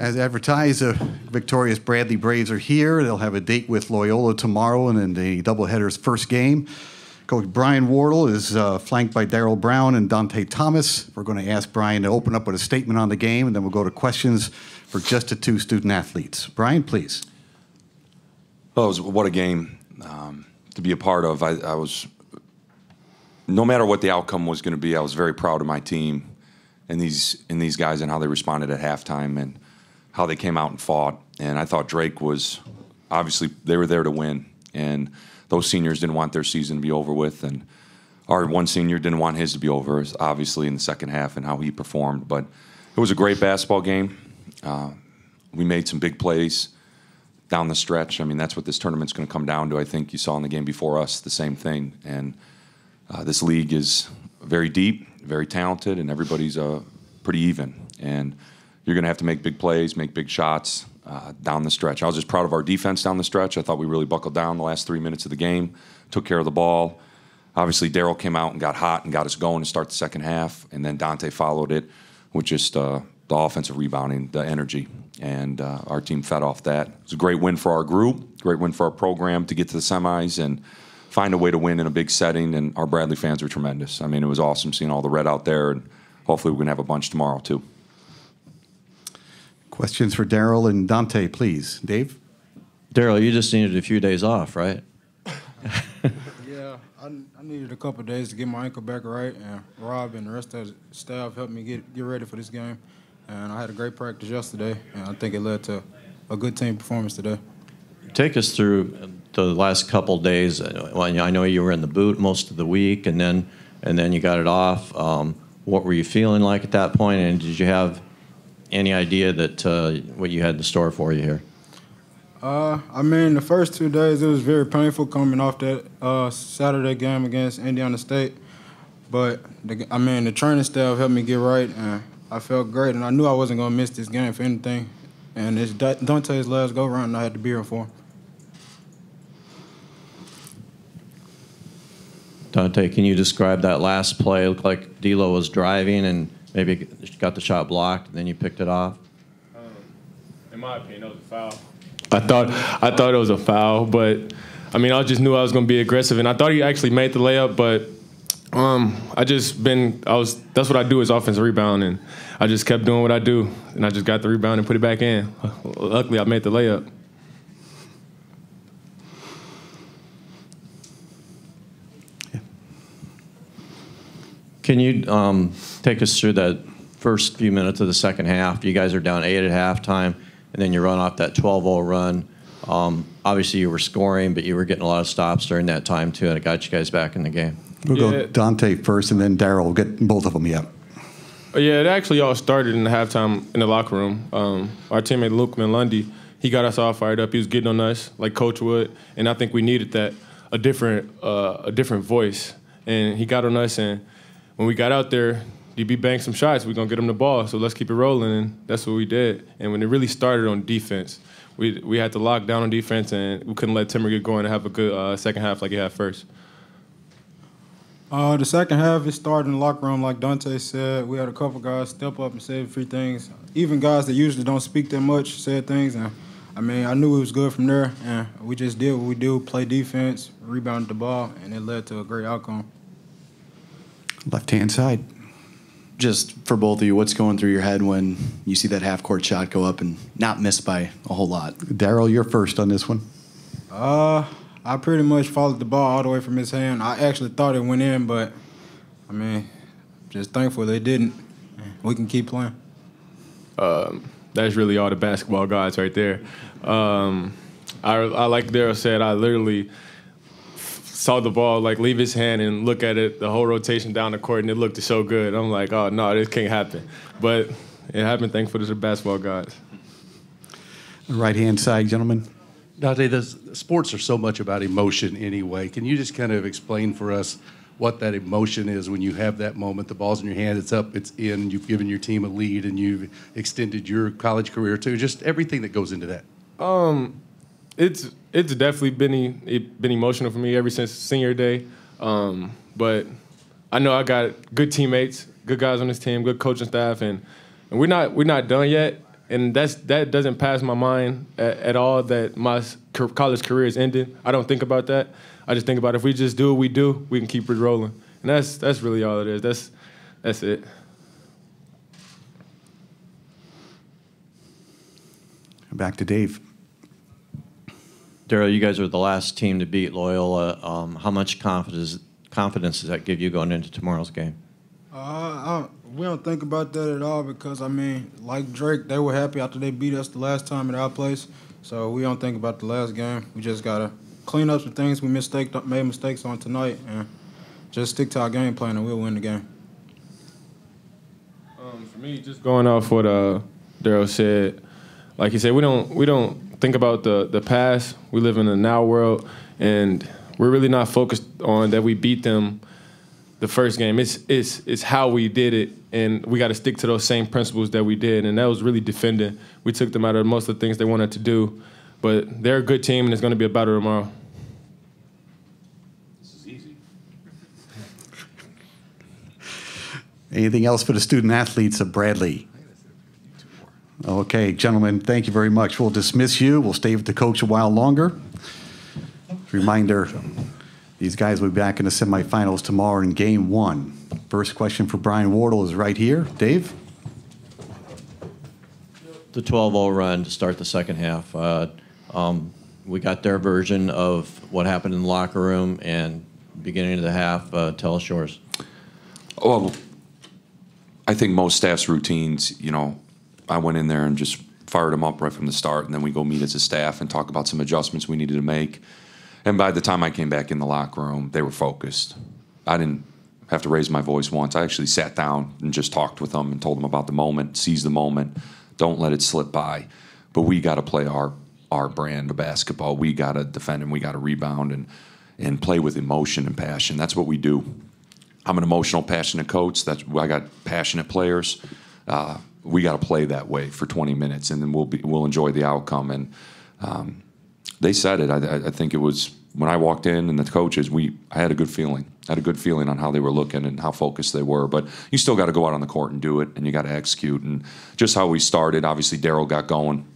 As advertised, victorious Bradley Braves are here. They'll have a date with Loyola tomorrow and in the doubleheader's first game. Coach Brian Wardle is flanked by Darrell Brown and Dante Thomas. We're going to ask Brian to open up with a statement on the game, and then we'll go to questions for just the two student athletes. Brian, please. Well, what a game to be a part of. I was, no matter what the outcome was going to be, I was very proud of my team and these guys and how they responded at halftime and how they came out and fought. And I thought Drake was, obviously, they were there to win. And those seniors didn't want their season to be over with. And our one senior didn't want his to be over, obviously, in the second half and how he performed. But it was a great basketball game. We made some big plays down the stretch. I mean, that's what this tournament's going to come down to. I think you saw in the game before us the same thing. And this league is very deep, very talented, and everybody's pretty even. And you're going to have to make big plays, make big shots down the stretch. I was just proud of our defense down the stretch. I thought we really buckled down the last 3 minutes of the game, took care of the ball. Obviously, Darrell came out and got hot and got us going to start the second half, and then Dante followed it with just the offensive rebounding, the energy, and our team fed off that. It was a great win for our group, great win for our program to get to the semis and find a way to win in a big setting, and our Bradley fans were tremendous. I mean, it was awesome seeing all the red out there, and hopefully we're going to have a bunch tomorrow, too. Questions for Darrell and Dante, please. Dave? Darrell, you just needed a few days off, right? Yeah, I needed a couple of days to get my ankle back right, and Rob and the rest of the staff helped me get ready for this game. And I had a great practice yesterday, and I think it led to a good team performance today. Take us through the last couple days. I know you were in the boot most of the week, and then you got it off. What were you feeling like at that point, and did you have any idea that what you had in store for you here? I mean, the first 2 days it was very painful coming off that Saturday game against Indiana State. But the training staff helped me get right, and I felt great. And I knew I wasn't gonna miss this game for anything. And it's Dante's last go round, and I had to be here for him. Dante, can you describe that last play? It looked like D'Lo was driving and maybe got the shot blocked, and then you picked it off. In my opinion, that was a foul. I thought it was a foul, but I mean, I just knew I was going to be aggressive, and I thought he actually made the layup, but that's what I do is offensive rebound, and I just kept doing what I do, and I just got the rebound and put it back in. Luckily, I made the layup. Can you take us through that first few minutes of the second half? You guys are down 8 at halftime, and then you run off that 12-0 run. Obviously, you were scoring, but you were getting a lot of stops during that time, too, and it got you guys back in the game. We'll go Dante first, and then Darrell. We'll get both of them, yeah. Yeah, it actually all started in the halftime in the locker room. Our teammate Luke Lundy, he got us all fired up. He was getting on us like Coach would, and I think we needed that, a different voice. And he got on us, and when we got out there, DB banged some shots. We're going to get him the ball, so let's keep it rolling, and that's what we did. And when it really started on defense, we had to lock down on defense, and we couldn't let Timmer get going and have a good second half like he had first. The second half, it started in the locker room, like Dante said. We had a couple guys step up and say a few things. Even guys that usually don't speak that much said things. And I mean, I knew it was good from there, and we just did what we do, play defense, rebounded the ball, and it led to a great outcome. Left-hand side. Just for both of you, what's going through your head when you see that half-court shot go up and not miss by a whole lot? Darrell, you're first on this one. I pretty much followed the ball all the way from his hand. I actually thought it went in, but, I mean, just thankful they didn't. We can keep playing. That's really all the basketball gods right there. I like Darrell said, I literally saw the ball like leave his hand and look at it, the whole rotation down the court, and it looked so good. I'm like, oh, no, this can't happen. But it happened thankful to the basketball gods. Right-hand side, gentlemen. Dante, the sports are so much about emotion anyway. Can you just kind of explain for us what that emotion is when you have that moment, the ball's in your hand, it's up, it's in, you've given your team a lead, and you've extended your college career too, just everything that goes into that? It's definitely been emotional for me ever since senior day. But I know I got good teammates, good guys on this team, good coaching staff, and we're not done yet. And that doesn't pass my mind at all that my college career is ending. I don't think about that. I just think about if we just do what we do, we can keep it rolling. And that's really all it is. That's it. Back to Dave. Daryl, you guys are the last team to beat Loyola. How much confidence does that give you going into tomorrow's game? We don't think about that at all because, I mean, like Drake, they were happy after they beat us the last time at our place. So we don't think about the last game. We just got to clean up some things we made mistakes on tonight and just stick to our game plan and we'll win the game. For me, just going off what Daryl said, like he said, we don't think about the past. We live in the now world, and we're really not focused on that we beat them the first game. It's how we did it, and we got to stick to those same principles that we did, and that was really defending. We took them out of most of the things they wanted to do, but they're a good team, and it's going to be a battle tomorrow. This is easy. Anything else for the student athletes of Bradley? Okay, gentlemen, thank you very much. We'll dismiss you. We'll stay with the coach a while longer. Reminder, these guys will be back in the semifinals tomorrow in game 1. First question for Brian Wardle is right here. Dave? The 12-0 run to start the second half. We got their version of what happened in the locker room and beginning of the half. Tell us yours. Well, I think most staff's routines, I went in there and just fired them up right from the start, and then we go meet as a staff and talk about some adjustments we needed to make. And by the time I came back in the locker room, they were focused. I didn't have to raise my voice once. I actually sat down and just talked with them and told them about the moment, seize the moment, don't let it slip by. But we got to play our brand of basketball. We got to defend and we got to rebound and play with emotion and passion. That's what we do. I'm an emotional, passionate coach. I got passionate players. We got to play that way for 20 minutes, and then we'll enjoy the outcome. And they said it. I think it was when I walked in and the coaches, I had a good feeling. I had a good feeling on how they were looking and how focused they were. But you still got to go out on the court and do it, and you got to execute. And just how we started, obviously Daryl got going.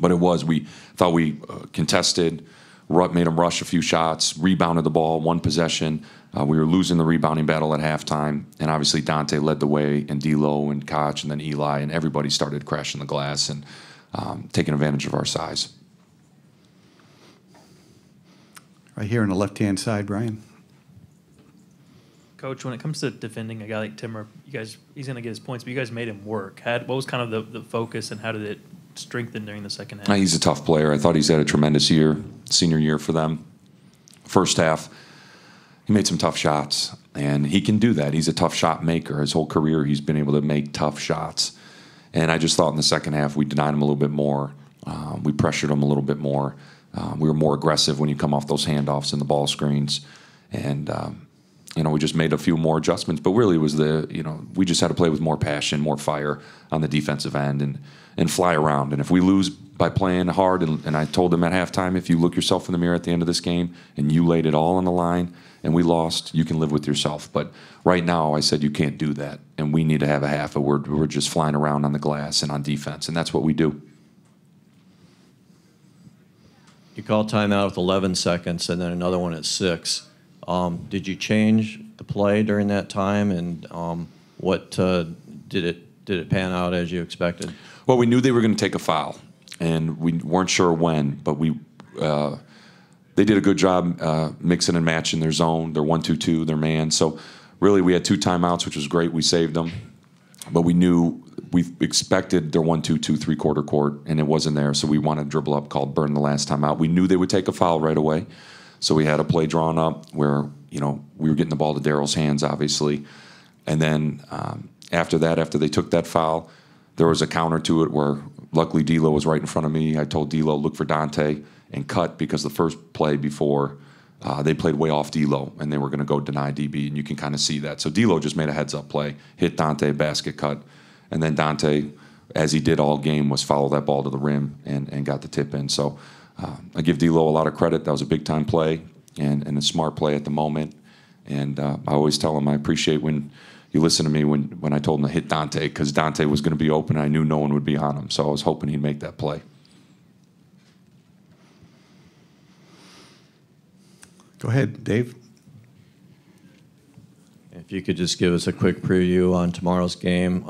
But we thought we contested, made them rush a few shots, rebounded the ball, one possession. We were losing the rebounding battle at halftime, and obviously Dante led the way, and D'Lo and Koch, and then Eli, and everybody started crashing the glass and taking advantage of our size. Right here on the left-hand side, Brian. Coach, when it comes to defending a guy like Timmer, he's going to get his points, but you guys made him work. What was kind of the focus, and how did it strengthen during the second half? He's a tough player. I thought he's had a tremendous year, senior year for them. First half, he made some tough shots, and he can do that. He's a tough shot maker. His whole career, he's been able to make tough shots. And I just thought in the second half we denied him a little bit more. We pressured him a little bit more. We were more aggressive when you come off those handoffs and the ball screens. And, we just made a few more adjustments. But really it was we just had to play with more passion, more fire on the defensive end and fly around. And if we lose by playing hard, and I told them at halftime, if you look yourself in the mirror at the end of this game and you laid it all on the line and we lost, you can live with yourself. But right now I said you can't do that. And we need to have a half where we're just flying around on the glass and on defense. And that's what we do. You called timeout with 11 seconds and then another one at 6. Did you change the play during that time, and what did it pan out as you expected? Well, we knew they were going to take a foul, and we weren't sure when, but they did a good job mixing and matching their zone, their 1-2-2, their man. So really we had 2 timeouts, which was great. We saved them, but we expected their 1-2-2 three-quarter court, and it wasn't there, so we wanted to dribble up, called burn the last time out. We knew they would take a foul right away, so we had a play drawn up where we were getting the ball to Daryl's hands, obviously. And then after they took that foul, there was a counter to it where luckily D'Lo was right in front of me. I told D'Lo, look for Dante and cut, because the first play before they played way off D'Lo and they were going to go deny DB, and you can kind of see that. So D'Lo just made a heads-up play, hit Dante, basket cut, and then Dante, as he did all game, was follow that ball to the rim and got the tip in. So I give D'Lo a lot of credit. That was a big-time play and a smart play at the moment. And I always tell him I appreciate when he listened to me when I told him to hit Dante, because Dante was going to be open, and I knew no one would be on him. So I was hoping he'd make that play. Go ahead, Dave. If you could just give us a quick preview on tomorrow's game.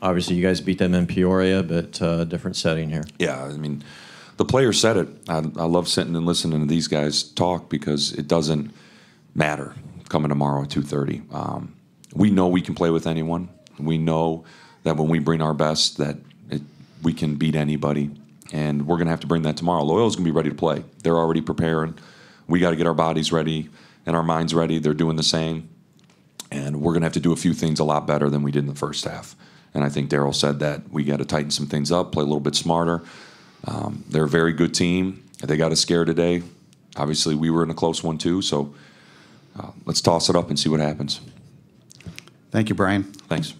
Obviously, you guys beat them in Peoria, but different setting here. Yeah, I mean, the players said it. I love sitting and listening to these guys talk, because it doesn't matter coming tomorrow at 2:30. We know we can play with anyone. We know that when we bring our best, that we can beat anybody, and we're going to have to bring that tomorrow. Loyal's going to be ready to play. They're already preparing. We got to get our bodies ready and our minds ready. They're doing the same, and we're going to have to do a few things a lot better than we did in the first half. And I think Daryl said that we got to tighten some things up, play a little bit smarter. They're a very good team. They got us scared today. Obviously, we were in a close one too, so let's toss it up and see what happens. Thank you, Brian. Thanks.